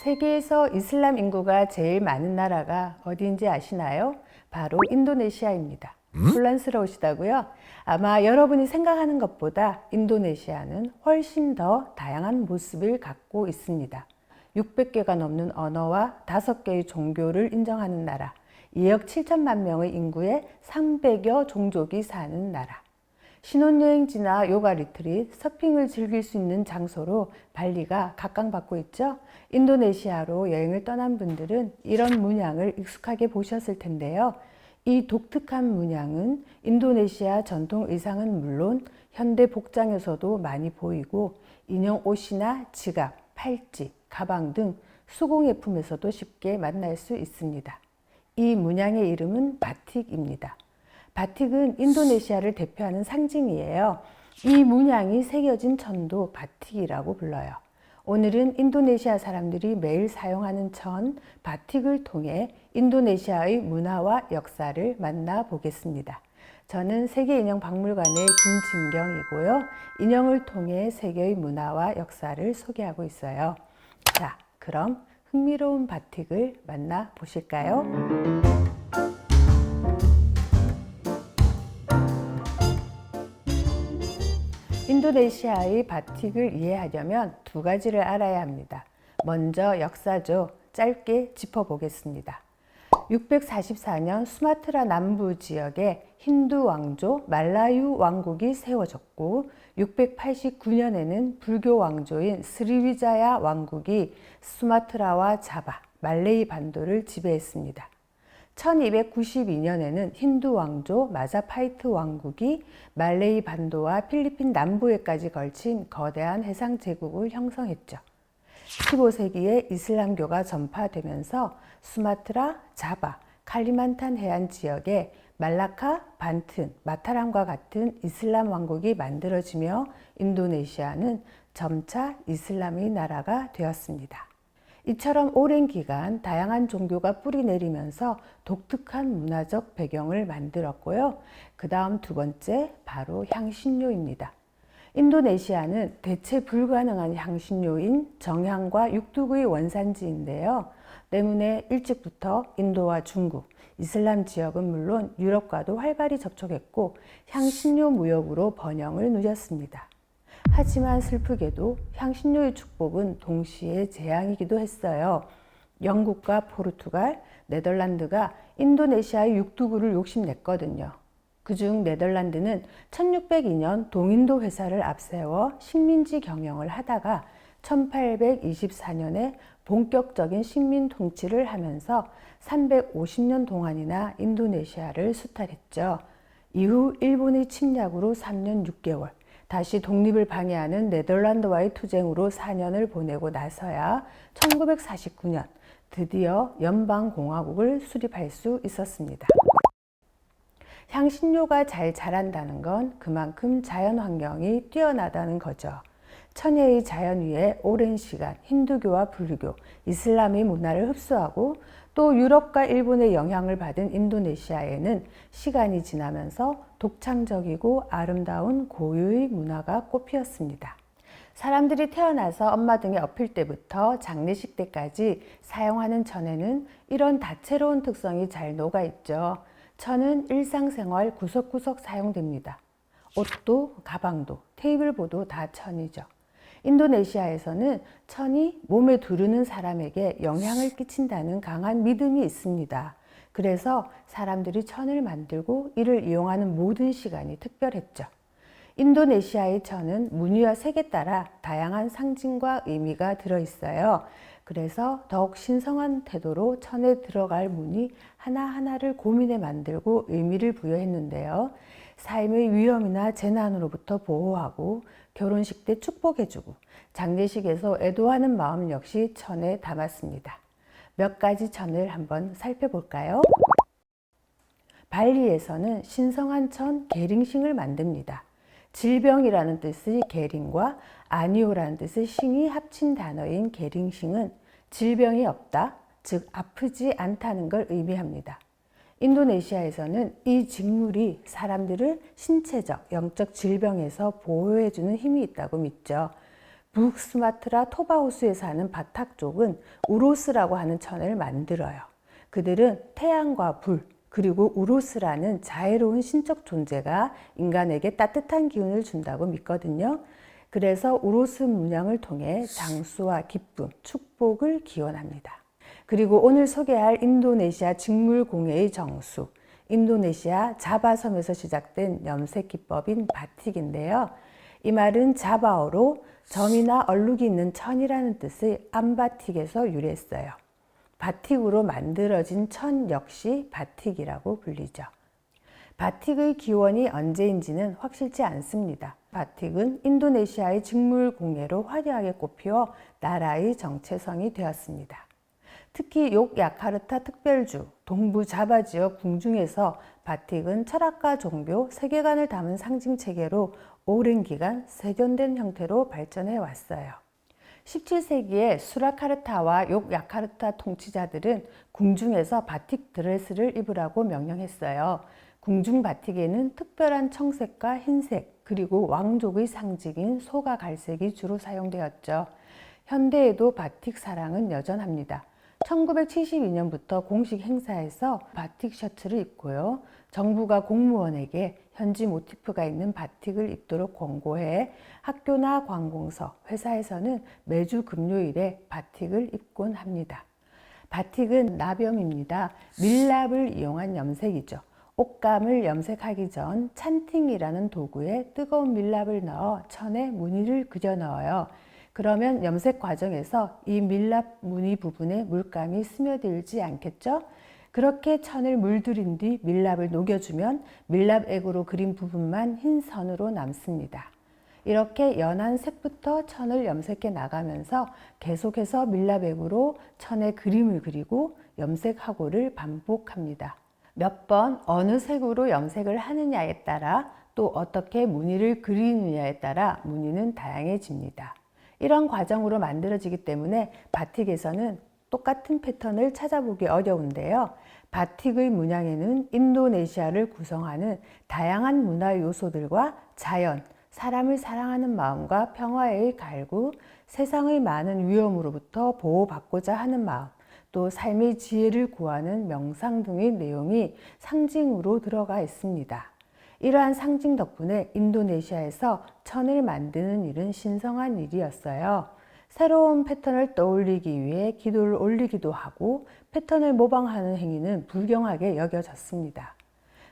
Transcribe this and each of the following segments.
세계에서 이슬람 인구가 제일 많은 나라가 어디인지 아시나요? 바로 인도네시아입니다. 혼란스러우시다고요? 아마 여러분이 생각하는 것보다 인도네시아는 훨씬 더 다양한 모습을 갖고 있습니다. 600개가 넘는 언어와 5개의 종교를 인정하는 나라, 2억 7천만 명의 인구에 300여 종족이 사는 나라. 신혼여행지나 요가 리트릿, 서핑을 즐길 수 있는 장소로 발리가 각광받고 있죠. 인도네시아로 여행을 떠난 분들은 이런 문양을 익숙하게 보셨을 텐데요. 이 독특한 문양은 인도네시아 전통 의상은 물론 현대 복장에서도 많이 보이고 인형 옷이나 지갑, 팔찌, 가방 등 수공예품에서도 쉽게 만날 수 있습니다. 이 문양의 이름은 바틱입니다. 바틱은 인도네시아를 대표하는 상징이에요. 이 문양이 새겨진 천도 바틱이라고 불러요. 오늘은 인도네시아 사람들이 매일 사용하는 천, 바틱을 통해 인도네시아의 문화와 역사를 만나보겠습니다. 저는 세계인형박물관의 김진경이고요. 인형을 통해 세계의 문화와 역사를 소개하고 있어요. 자, 그럼 흥미로운 바틱을 만나보실까요? 인도네시아의 바틱을 이해하려면 두 가지를 알아야 합니다. 먼저 역사죠. 짧게 짚어보겠습니다. 644년 수마트라 남부 지역에 힌두 왕조 말라유 왕국이 세워졌고 689년에는 불교 왕조인 스리위자야 왕국이 수마트라와 자바, 말레이 반도를 지배했습니다. 1292년에는 힌두 왕조 마자파히트 왕국이 말레이 반도와 필리핀 남부에까지 걸친 거대한 해상 제국을 형성했죠. 15세기에 이슬람교가 전파되면서 수마트라, 자바, 칼리만탄 해안 지역에 말라카, 반튼, 마타람과 같은 이슬람 왕국이 만들어지며 인도네시아는 점차 이슬람의 나라가 되었습니다. 이처럼 오랜 기간 다양한 종교가 뿌리내리면서 독특한 문화적 배경을 만들었고요. 그 다음 두 번째, 바로 향신료입니다. 인도네시아는 대체 불가능한 향신료인 정향과 육두구의 원산지인데요. 때문에 일찍부터 인도와 중국, 이슬람 지역은 물론 유럽과도 활발히 접촉했고 향신료 무역으로 번영을 누렸습니다. 하지만 슬프게도 향신료의 축복은 동시에 재앙이기도 했어요. 영국과 포르투갈, 네덜란드가 인도네시아의 육두구를 욕심냈거든요. 그중 네덜란드는 1602년 동인도 회사를 앞세워 식민지 경영을 하다가 1824년에 본격적인 식민 통치를 하면서 350년 동안이나 인도네시아를 수탈했죠. 이후 일본의 침략으로 3년 6개월, 다시 독립을 방해하는 네덜란드와의 투쟁으로 4년을 보내고 나서야 1949년 드디어 연방공화국을 수립할 수 있었습니다. 향신료가 잘 자란다는 건 그만큼 자연환경이 뛰어나다는 거죠. 천혜의 자연 위에 오랜 시간 힌두교와 불교, 이슬람의 문화를 흡수하고 또 유럽과 일본의 영향을 받은 인도네시아에는 시간이 지나면서 독창적이고 아름다운 고유의 문화가 꽃피었습니다. 사람들이 태어나서 엄마 등에 업힐 때부터 장례식 때까지 사용하는 천에는 이런 다채로운 특성이 잘 녹아있죠. 천은 일상생활 구석구석 사용됩니다. 옷도, 가방도, 테이블보도 다 천이죠. 인도네시아에서는 천이 몸에 두르는 사람에게 영향을 끼친다는 강한 믿음이 있습니다. 그래서 사람들이 천을 만들고 이를 이용하는 모든 시간이 특별했죠. 인도네시아의 천은 무늬와 색에 따라 다양한 상징과 의미가 들어있어요. 그래서 더욱 신성한 태도로 천에 들어갈 무늬 하나하나를 고민해 만들고 의미를 부여했는데요. 삶의 위험이나 재난으로부터 보호하고 결혼식 때 축복해주고 장례식에서 애도하는 마음 역시 천에 담았습니다. 몇 가지 천을 한번 살펴볼까요? 발리에서는 신성한 천 게링싱을 만듭니다. 질병이라는 뜻의 게링과 아니오라는 뜻의 싱이 합친 단어인 게링싱은 질병이 없다, 즉 아프지 않다는 걸 의미합니다. 인도네시아에서는 이 직물이 사람들을 신체적, 영적 질병에서 보호해주는 힘이 있다고 믿죠. 북스마트라 토바호수에 사는 바탁족은 우로스라고 하는 천을 만들어요. 그들은 태양과 불, 그리고 우로스라는 자애로운 신적 존재가 인간에게 따뜻한 기운을 준다고 믿거든요. 그래서 우로스 문양을 통해 장수와 기쁨, 축복을 기원합니다. 그리고 오늘 소개할 인도네시아 직물공예의 정수, 인도네시아 자바섬에서 시작된 염색 기법인 바틱인데요. 이 말은 자바어로 점이나 얼룩이 있는 천이라는 뜻의 암바틱에서 유래했어요. 바틱으로 만들어진 천 역시 바틱이라고 불리죠. 바틱의 기원이 언제인지는 확실치 않습니다. 바틱은 인도네시아의 직물공예로 화려하게 꽃피어 나라의 정체성이 되었습니다. 특히 욕야카르타 특별주, 동부 자바 지역 궁중에서 바틱은 철학과 종교, 세계관을 담은 상징 체계로 오랜 기간 세련된 형태로 발전해 왔어요. 17세기에 수라카르타와 욕야카르타 통치자들은 궁중에서 바틱 드레스를 입으라고 명령했어요. 궁중 바틱에는 특별한 청색과 흰색, 그리고 왕족의 상징인 소가 갈색이 주로 사용되었죠. 현대에도 바틱 사랑은 여전합니다. 1972년부터 공식 행사에서 바틱 셔츠를 입고요. 정부가 공무원에게 현지 모티프가 있는 바틱을 입도록 권고해 학교나 관공서, 회사에서는 매주 금요일에 바틱을 입곤 합니다. 바틱은 나병입니다. 밀랍을 이용한 염색이죠. 옷감을 염색하기 전 찬팅이라는 도구에 뜨거운 밀랍을 넣어 천에 무늬를 그려 넣어요. 그러면 염색 과정에서 이 밀랍 무늬 부분에 물감이 스며들지 않겠죠? 그렇게 천을 물들인 뒤 밀랍을 녹여주면 밀랍액으로 그린 부분만 흰 선으로 남습니다. 이렇게 연한 색부터 천을 염색해 나가면서 계속해서 밀랍액으로 천에 그림을 그리고 염색하고를 반복합니다. 몇 번 어느 색으로 염색을 하느냐에 따라 또 어떻게 무늬를 그리느냐에 따라 무늬는 다양해집니다. 이런 과정으로 만들어지기 때문에 바틱에서는 똑같은 패턴을 찾아보기 어려운데요. 바틱의 문양에는 인도네시아를 구성하는 다양한 문화 요소들과 자연, 사람을 사랑하는 마음과 평화의 갈구, 세상의 많은 위험으로부터 보호받고자 하는 마음, 또 삶의 지혜를 구하는 명상 등의 내용이 상징으로 들어가 있습니다. 이러한 상징 덕분에 인도네시아에서 천을 만드는 일은 신성한 일이었어요. 새로운 패턴을 떠올리기 위해 기도를 올리기도 하고 패턴을 모방하는 행위는 불경하게 여겨졌습니다.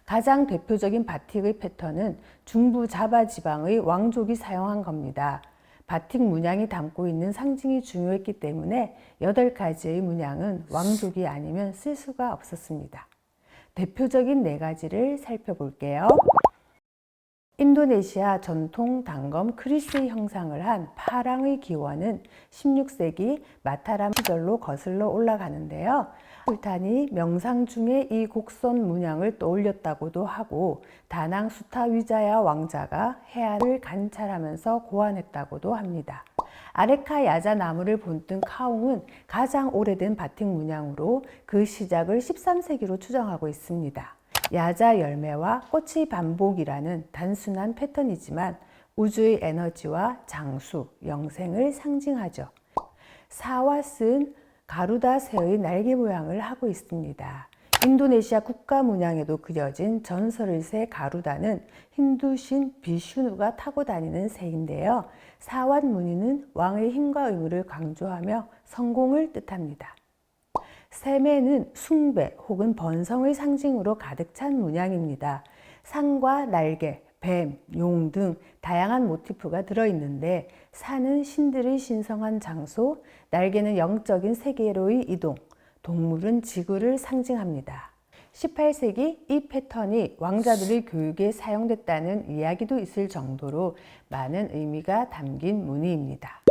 가장 대표적인 바틱의 패턴은 중부 자바 지방의 왕족이 사용한 겁니다. 바틱 문양이 담고 있는 상징이 중요했기 때문에 8가지의 문양은 왕족이 아니면 쓸 수가 없었습니다. 대표적인 4가지를 살펴볼게요. 인도네시아 전통 단검 크리스의 형상을 한 파랑의 기원은 16세기 마타람 시절로 거슬러 올라가는데요. 술탄이 명상 중에 이 곡선 문양을 떠올렸다고도 하고 다낭 수타 위자야 왕자가 해안을 관찰하면서 고안했다고도 합니다. 아레카 야자 나무를 본뜬 카웅은 가장 오래된 바틱 문양으로 그 시작을 13세기로 추정하고 있습니다. 야자 열매와 꽃의 반복이라는 단순한 패턴이지만 우주의 에너지와 장수, 영생을 상징하죠. 사와스는 가루다 새의 날개 모양을 하고 있습니다. 인도네시아 국가 문양에도 그려진 전설의 새 가루다는 힌두신 비슈누가 타고 다니는 새인데요. 사완 무늬는 왕의 힘과 의무를 강조하며 성공을 뜻합니다. 새매는 숭배 혹은 번성의 상징으로 가득 찬 문양입니다. 산과 날개, 뱀, 용 등 다양한 모티프가 들어있는데 산은 신들의 신성한 장소, 날개는 영적인 세계로의 이동, 동물은 지구를 상징합니다. 18세기 이 패턴이 왕자들의 교육에 사용됐다는 이야기도 있을 정도로 많은 의미가 담긴 무늬입니다.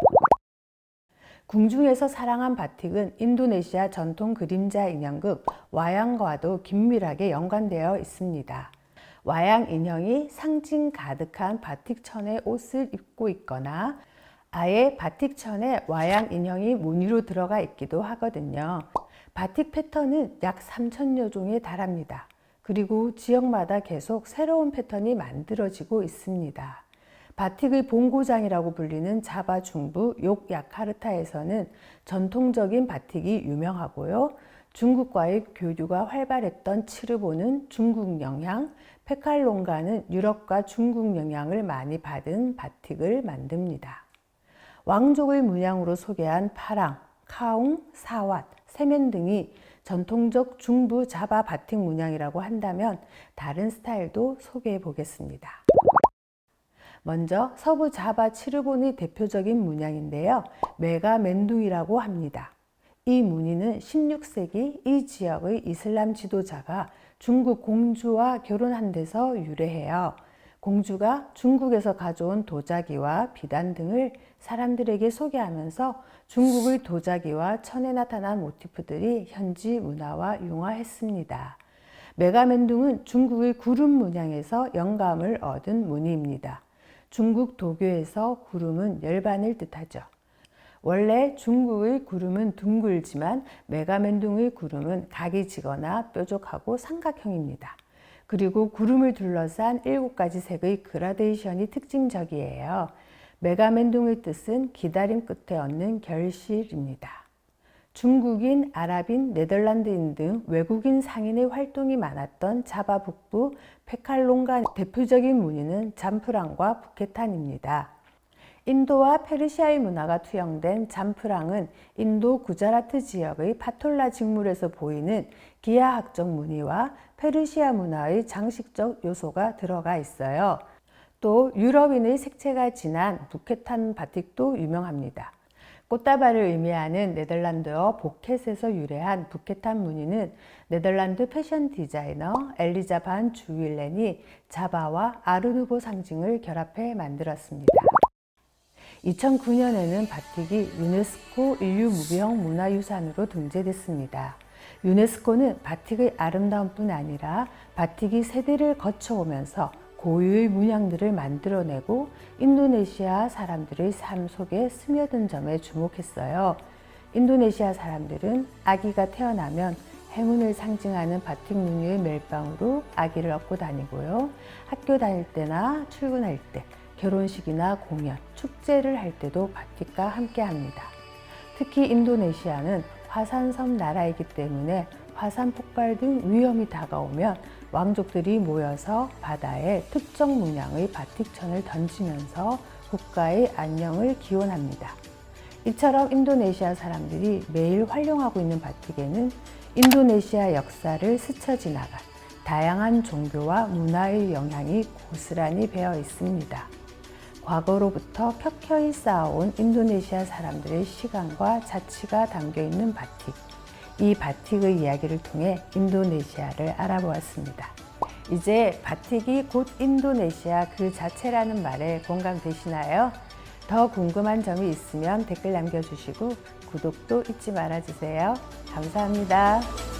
궁중에서 사랑한 바틱은 인도네시아 전통 그림자 인형극 와양과도 긴밀하게 연관되어 있습니다. 와양 인형이 상징 가득한 바틱 천의 옷을 입고 있거나 아예 바틱 천에 와양 인형이 무늬로 들어가 있기도 하거든요. 바틱 패턴은 약 3,000여 종에 달합니다. 그리고 지역마다 계속 새로운 패턴이 만들어지고 있습니다. 바틱의 본고장이라고 불리는 자바 중부 욕야카르타에서는 전통적인 바틱이 유명하고요. 중국과의 교류가 활발했던 츠르보는 중국 영향, 페칼롱가는 유럽과 중국 영향을 많이 받은 바틱을 만듭니다. 왕족의 문양으로 소개한 파랑, 카웅, 사왓, 세면 등이 전통적 중부 자바 바틱 문양이라고 한다면 다른 스타일도 소개해 보겠습니다. 먼저 서부 자바 츠르본의 대표적인 문양인데요. 메가멘둥이라고 합니다. 이 무늬는 16세기 이 지역의 이슬람 지도자가 중국 공주와 결혼한 데서 유래해요. 공주가 중국에서 가져온 도자기와 비단 등을 사람들에게 소개하면서 중국의 도자기와 천에 나타난 모티프들이 현지 문화와 융화했습니다. 메가멘둥은 중국의 구름 문양에서 영감을 얻은 무늬입니다. 중국 도교에서 구름은 열반을 뜻하죠. 원래 중국의 구름은 둥글지만 메가멘둥의 구름은 각이 지거나 뾰족하고 삼각형입니다. 그리고 구름을 둘러싼 7가지 색의 그라데이션이 특징적이에요. 메가멘둥의 뜻은 기다림 끝에 얻는 결실입니다. 중국인, 아랍인, 네덜란드인 등 외국인 상인의 활동이 많았던 자바 북부 페칼롱가 대표적인 무늬는 잠프랑과 부케탄입니다. 인도와 페르시아의 문화가 투영된 잠프랑은 인도 구자라트 지역의 파톨라 직물에서 보이는 기하학적 무늬와 페르시아 문화의 장식적 요소가 들어가 있어요. 또 유럽인의 색채가 진한 부케탄 바틱도 유명합니다. 꽃다발을 의미하는 네덜란드어 보켓에서 유래한 부케탄 무늬는 네덜란드 패션 디자이너 엘리자 반 주윌렌이 자바와 아르누보 상징을 결합해 만들었습니다. 2009년에는 바틱이 유네스코 인류무형 문화유산으로 등재됐습니다. 유네스코는 바틱의 아름다움뿐 아니라 바틱이 세대를 거쳐오면서 고유의 문양들을 만들어내고 인도네시아 사람들의 삶 속에 스며든 점에 주목했어요. 인도네시아 사람들은 아기가 태어나면 행운을 상징하는 바틱 무늬의 멜빵으로 아기를 업고 다니고요. 학교 다닐 때나 출근할 때, 결혼식이나 공연, 축제를 할 때도 바틱과 함께 합니다. 특히 인도네시아는 화산섬 나라이기 때문에 화산 폭발 등 위험이 다가오면 왕족들이 모여서 바다에 특정 문양의 바틱천을 던지면서 국가의 안녕을 기원합니다. 이처럼 인도네시아 사람들이 매일 활용하고 있는 바틱에는 인도네시아 역사를 스쳐 지나간 다양한 종교와 문화의 영향이 고스란히 배어 있습니다. 과거로부터 켜켜이 쌓아온 인도네시아 사람들의 시간과 자치가 담겨 있는 바틱. 이 바틱의 이야기를 통해 인도네시아를 알아보았습니다. 이제 바틱이 곧 인도네시아 그 자체라는 말에 공감되시나요? 더 궁금한 점이 있으면 댓글 남겨주시고 구독도 잊지 말아주세요. 감사합니다.